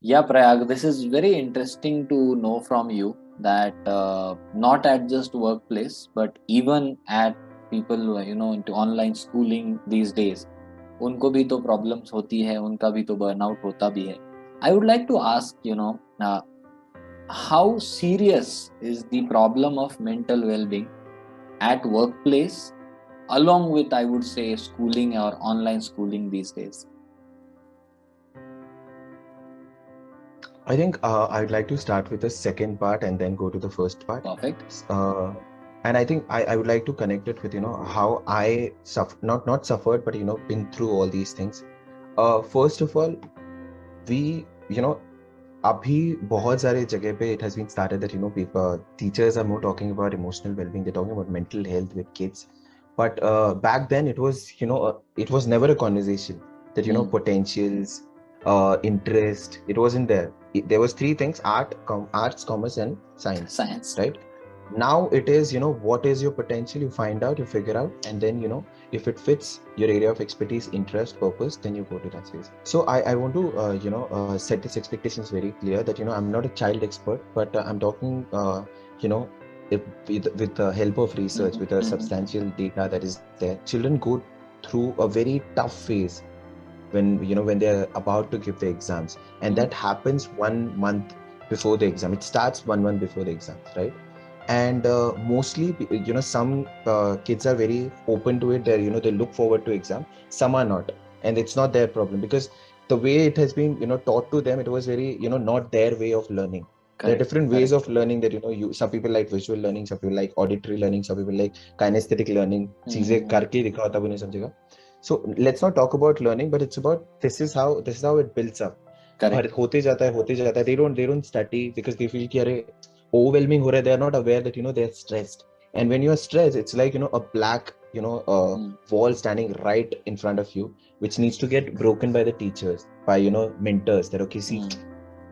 Yeah, Prayag, this is very interesting to know from you that not at just workplace, but even at people into online schooling these days, उनको भी तो problems होती है, उनका भी तो burnout होता भी है. I would like to ask, how serious is the problem of mental well-being at workplace, along with, I would say, schooling or online schooling these days? I think I'd like to start with the second part and then go to the first part. Perfect. And I think I would like to connect it with, how I not suffered, but, been through all these things. First of all, we, abhi bahut sare jagah pe it has been started that, people, teachers are more talking about emotional well-being. They're talking about mental health with kids. But back then it was, it was never a conversation that, potentials, interest, it wasn't there. There was three things: arts, commerce, and science. Right now it is, what is your potential, you find out, you figure out, and then, if it fits your area of expertise, interest, purpose, then you go to that space. So I want to set this expectations very clear that, I'm not a child expert, but I'm talking you know with the help of research, with a substantial data that is there. Children go through a very tough phase when they're about to give the exams, and that happens 1 month before the exam. It starts 1 month before the exams, right? And mostly, some kids are very open to it. They look forward to exam. Some are not, and it's not their problem, because the way it has been taught to them, it was very not their way of learning. There are different ways of learning that some people like visual learning, some people like auditory learning, some people like kinesthetic learning. चीजें करके दिखाओ तब उन्हें समझेगा. So let's not talk about learning, but it's about this is how it builds up. होते जाता है. They don't study because they feel कि अरे overwhelming हो रहा है. They are not aware that they are stressed. And when you are stressed, it's like a black wall standing right in front of you, which needs to get broken by the teachers, by mentors. That okay, see,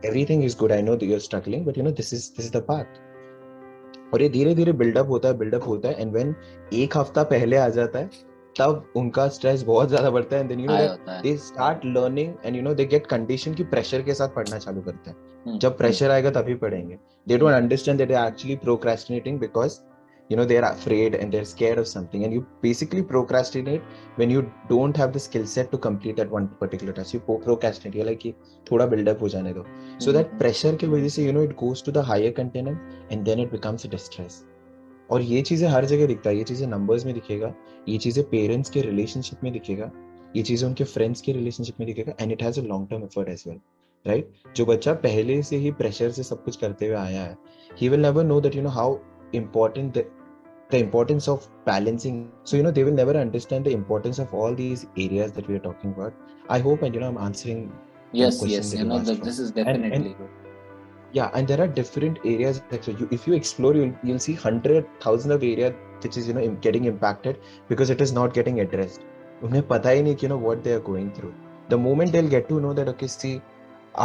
everything is good. I know that you're struggling, but this is the path. और ये धीरे धीरे buildup होता है and when एक हफ्ता पहले आ जाता है तब उनका स्ट्रेस बहुत ज्यादा बढ़ता है. And then they start learning and they get condition की प्रेशर के साथ पढ़ना चालू करते हैं. जब प्रेशर आएगा तभी पढ़ेंगे. They don't understand that they are actually procrastinating because they are afraid and they're scared of something, and you basically procrastinate when you don't have the skill set to complete that one particular task. You procrastinate. You're like thoda build up ho jane do. So that pressure की वजह से it goes to the higher container and then it becomes a distress. और ये चीजें हर जगह दिखता है. ये चीजें नंबर्स में दिखेगा, ये चीजें पेरेंट्स के रिलेशनशिप में दिखेगा, ये चीजें उनके फ्रेंड्स के रिलेशनशिप में दिखेगा. And it has a long term effort as well, right? जो बच्चा पहले से ही प्रेशर से सब कुछ करते हुए आया है, he will never know that how important the importance of balancing. So they will never understand the importance of all these areas that we are talking about. I hope and I'm answering the question that you asked. This is definitely good. Yeah, and there are different areas. So if you explore, you'll see 100,000 of area which is getting impacted because it is not getting addressed. उन्हें पता ही नहीं कि what they are going through. The moment they'll get to know that okay, see,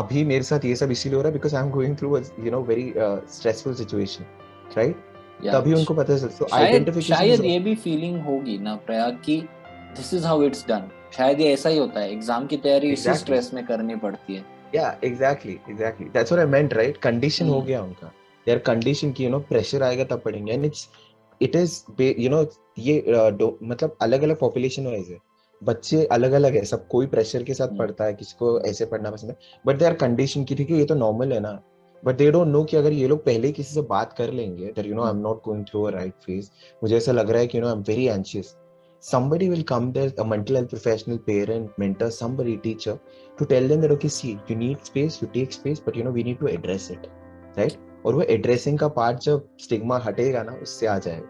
अभी मेरे साथ ये सब इसीलिए हो रहा है because I'm going through a very stressful situation, right? तभी उनको पता चलता. So identification. शायद ये भी फीलिंग होगी ना प्रयाग की this is how it's done. शायद ये ऐसा ही होता है. एग्जाम की तैयारी इसी स्ट्रेस में करनी पड़ती है. Yeah, exactly. That's what I meant, right? Condition हो गया उनका. Their condition की pressure आएगा तब पढ़ेंगे. And it is ये मतलब अलग अलग population wise है. बच्चे अलग अलग है. सब कोई प्रेशर के साथ पढ़ता है, किसी को ऐसे पढ़ना पसंद है. But they are condition की ठीक है, ये तो normal है ना. But they don't know कि अगर ये लोग पहले किसी से बात कर लेंगे that I'm not going through a right phase. मुझे ऐसा लग रहा है कि I'm very anxious. Somebody will come there, a mental health professional, parent, mentor, somebody, teacher, to tell them that okay, see, you need space, you take space, but we need to address it, right? और वो addressing का part जब stigma हटेगा ना, उससे आ जाएगा.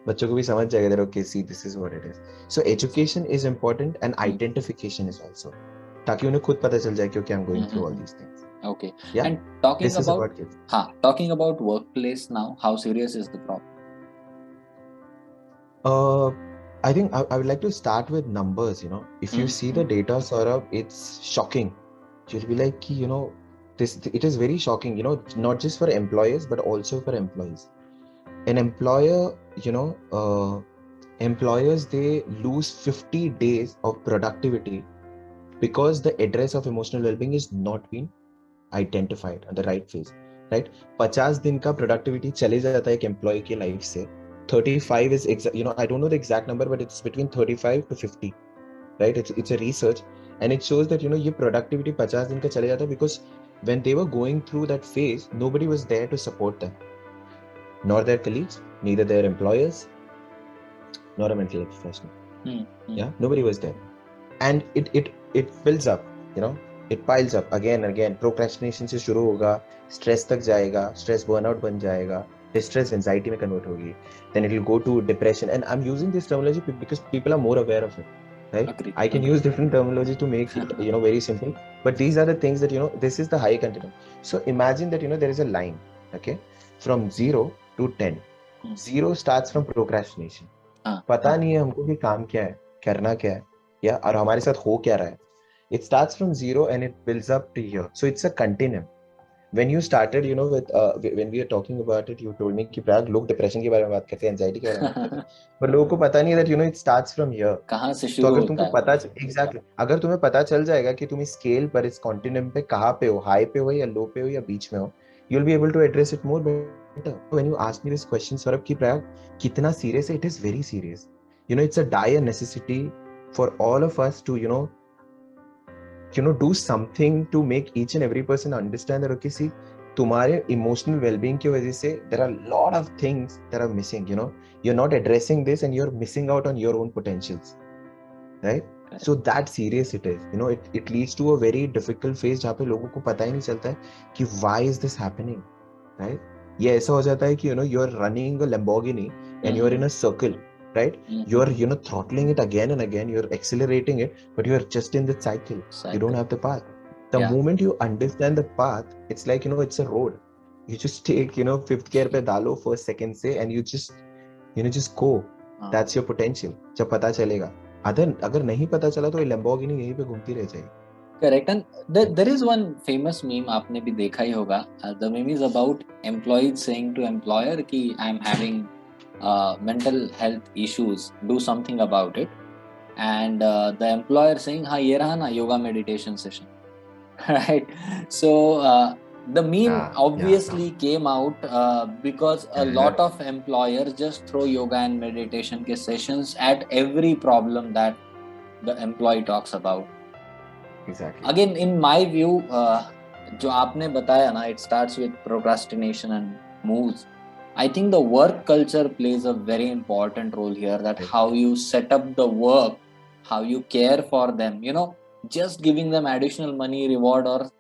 बच्चों को भी समझ जाएगा that okay, see, this is what it is. So education is important and identification is also, ताकि उन्हें खुद पता चल जाए कि okay, I'm going through all these things. Okay. Yeah. And talking about workplace now, how serious is the problem? I think I would like to start with numbers. If you see the data, Saurabh, it's shocking. You'll be like, it is very shocking. Not just for employers but also for employees. An employer, employers, they lose 50 days of productivity because the address of emotional well-being is not being identified on the right phase, right? 50 दिन का productivity चले जाता है एक employee की life से. 35 is I don't know the exact number, but it's between 35 to 50, right? It's a research, and it shows that ये productivity 50 दिन का चले जाता है because when they were going through that phase, nobody was there to support them, nor their colleagues, neither their employers, nor a mental health professional. Yeah, nobody was there, and it fills up, it piles up again and again. Procrastination से शुरू होगा, stress तक जाएगा, stress burnout बन जाएगा, distress anxiety में convert होगी, then it will go to depression. And I'm using this terminology because people are more aware of it, right? Agreed. I can use different terminology to make it very simple, but these are the things that this is the high continuum. So imagine that there is a line, okay, from 0 to 10. 0 starts from procrastination. पता नहीं है हमको कि काम क्या है, करना क्या है, या और हमारे साथ हो क्या रहा है. It starts from 0 and it builds up to here. So it's a continuum. When you started, when we are talking about it, you told me कि प्राग लोग डिप्रेशन के बारे में बात करते हैं, एंजाइटी के बारे में बात करते हैं, पर लोगों को पता नहीं है that it starts from here. कहाँ से तो शुरू अगर तुमको होता पता exactly, अगर तुम्हें पता चल जाएगा कि तुम इस स्केल पर, इस कॉन्टिनेंट पे कहाँ पे हो, हाई पे हो या लो पे हो या बीच में हो, you'll be able to address it more better. When you ask me this question, Saurabh, कि प्राग कितना serious है, it is very serious. It's a dire necessity for all of us to do something to make each and every person understand that, okay, see, तुम्हारे emotional well-being की वजह से there are a lot of things that are missing. You're not addressing this and you're missing out on your own potentials, right? So that serious it is. It leads to a very difficult phase जहाँ पे लोगों को पता ही नहीं चलता है कि why is this happening, right? ये ऐसा हो जाता है कि you're running a Lamborghini and you're in a circle, right? You're throttling it again and again, you're accelerating it, but you're just in the cycle. You don't have the path. The moment you understand the path, it's like it's a road. You just take 5th gear पे डालो first second से, and you just go. That's your potential. जब पता चलेगा. अगर नहीं पता चला तो ये Lamborghini यहीं पे घूमती रह जाएगी. Correct. And there is one famous meme, आपने भी देखा ही होगा. The meme is about employees saying to employer कि I'm having mental health issues, do something about it. And the employer saying, हाँ ये रहा ना yoga meditation session, right? So the meme obviously came out because a lot of employers just throw yoga and meditation के sessions at every problem that the employee talks about. Exactly. Again, in my view, जो आपने बताया ना, it starts with procrastination and moves. I think the work culture plays a very important role here, that how you set up the work, how you care for them, just giving them additional money, reward, or,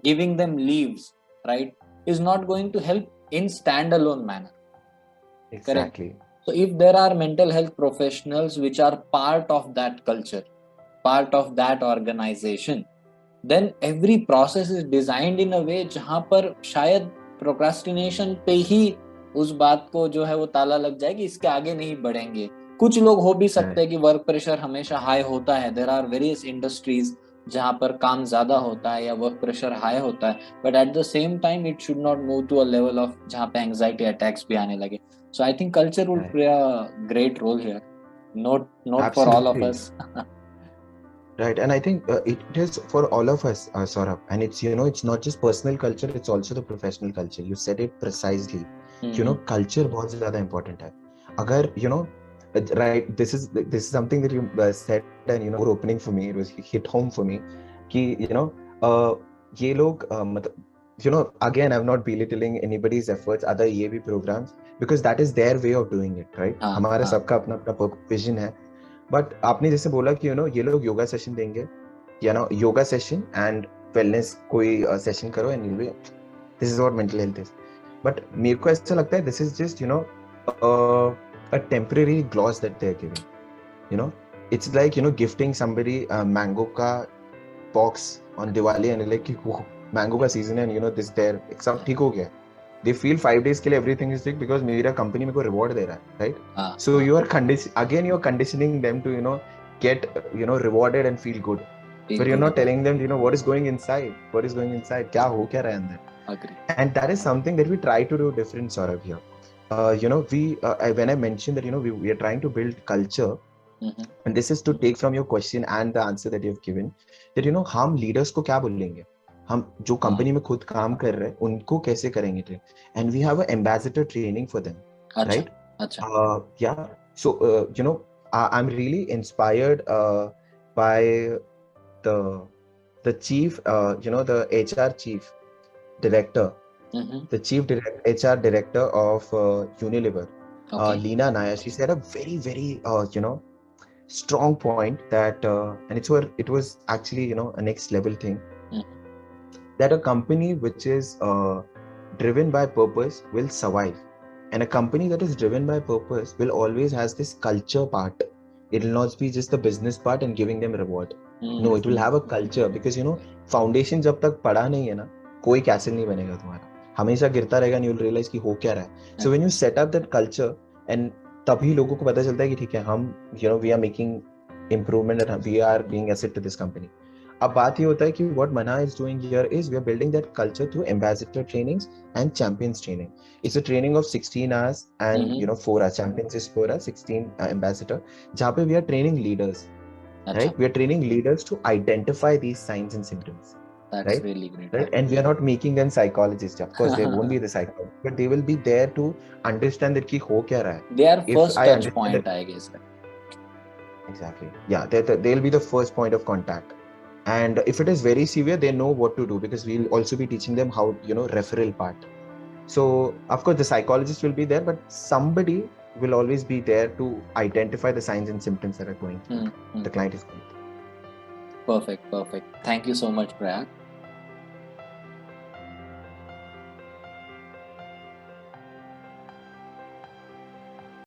giving them leaves, right, is not going to help in standalone manner. Exactly. Correct? So if there are mental health professionals which are part of that culture, part of that organization, then every process is designed in a way जहाँ पर शायद procrastination पे ही उस बात को जो है वो ताला लग जाए कि इसके आगे नहीं बढ़ेंगे. कुछ लोग हो भी सकते हैं कि वर्क प्रेशर हमेशा हाई होता है. देयर आर वेरियस इंडस्ट्रीज जहाँ पर काम ज्यादा होता है या वर्क प्रेशर हाई होता है, but at the same time it should not move to a level of जहाँ पे एंजाइटी अटैक्स भी आने लगे. So I think culture would play a great role here, not for all of us. Right, and I think it is for all of us, Saurabh, and it's it's not just personal culture, it's also the professional culture. You said it precisely. Culture बहुत ज़्यादा important है. अगर right, this is something that you said, and more opening for me. It was hit home for me कि ये लोग मतलब again, I'm not belittling anybody's efforts, other ये भी programs, because that is their way of doing it, right? हमारा सबका अपना अपना vision है. बट आपने जैसे बोला कि ये लोग योगा सेशन देंगे या योगा सेशन एंड वेलनेस कोई सेशन करो and you this is what mental health is. But मेरे को ऐसा लगता है this is just a temporary gloss that they are giving. It's like gifting somebody mango का box on Diwali and like कि वो मैंगो का सीजन है एंड दिस देयर सब ठीक हो गया. They feel 5 days के लिए everything is ठीक because मेरा company मेरे को reward दे रहा है, right? So you are conditioning them to get rewarded and feel good, but you're not telling them what is going inside, क्या हो क्या रहा है अंदर. Agree. And that is something that we try to do different, Saurabh, here. When I mentioned that we are trying to build culture, and this is to take from your question and the answer that you've given, that हम leaders को क्या बोलेंगे. हम जो हाँ, company में खुद काम कर रहे हैं उनको कैसे करेंगे train, and we have a ambassador training for them, अच्छा, right? अच्छा, Yeah, so I'm really inspired by the chief, the HR chief director, mm-hmm. the HR director of Unilever, Okay, Leena Nair. She said a very very strong point that, and it was actually a next level thing, mm-hmm. that a company which is driven by purpose will survive, and a company that is driven by purpose will always has this culture part. It will not be just the business part and giving them reward. No, it will have a culture, because foundation जब तक पड़ा नहीं है ना, कोई castle नहीं बनेगा तुम्हारा, हमेशा गिरता रहेगा, and you will realize कि हो क्या रहा है. So when you set up that culture, and तभी लोगों को पता चलता है कि ठीक है, हम we are making improvement and we are being asset to this company. अब बात ये होता है कि what Mana is doing here is we are building that culture through ambassador trainings and champions training. It's a training of 16 hours and Mm-hmm. 4 hours. Champions is 4 hours, 16 ambassador. जहाँ पे we are training leaders, अच्छा, right? We are training leaders to identify these signs and symptoms, that's right? really great. Right? And we are not making them psychologists. Of course, they won't be the psychologists, but they will be there to understand that कि हो क्या रहा है. They are If first I touch understand point, that, I guess. exactly, yeah, they'll be the first point of contact. And if it is very severe, they know what to do, because we'll also be teaching them how referral part. So of course the psychologist will be there, but somebody will always be there to identify the signs and symptoms that are going through, Mm-hmm. the client is going through. Perfect, perfect. Thank you so much, Prayag.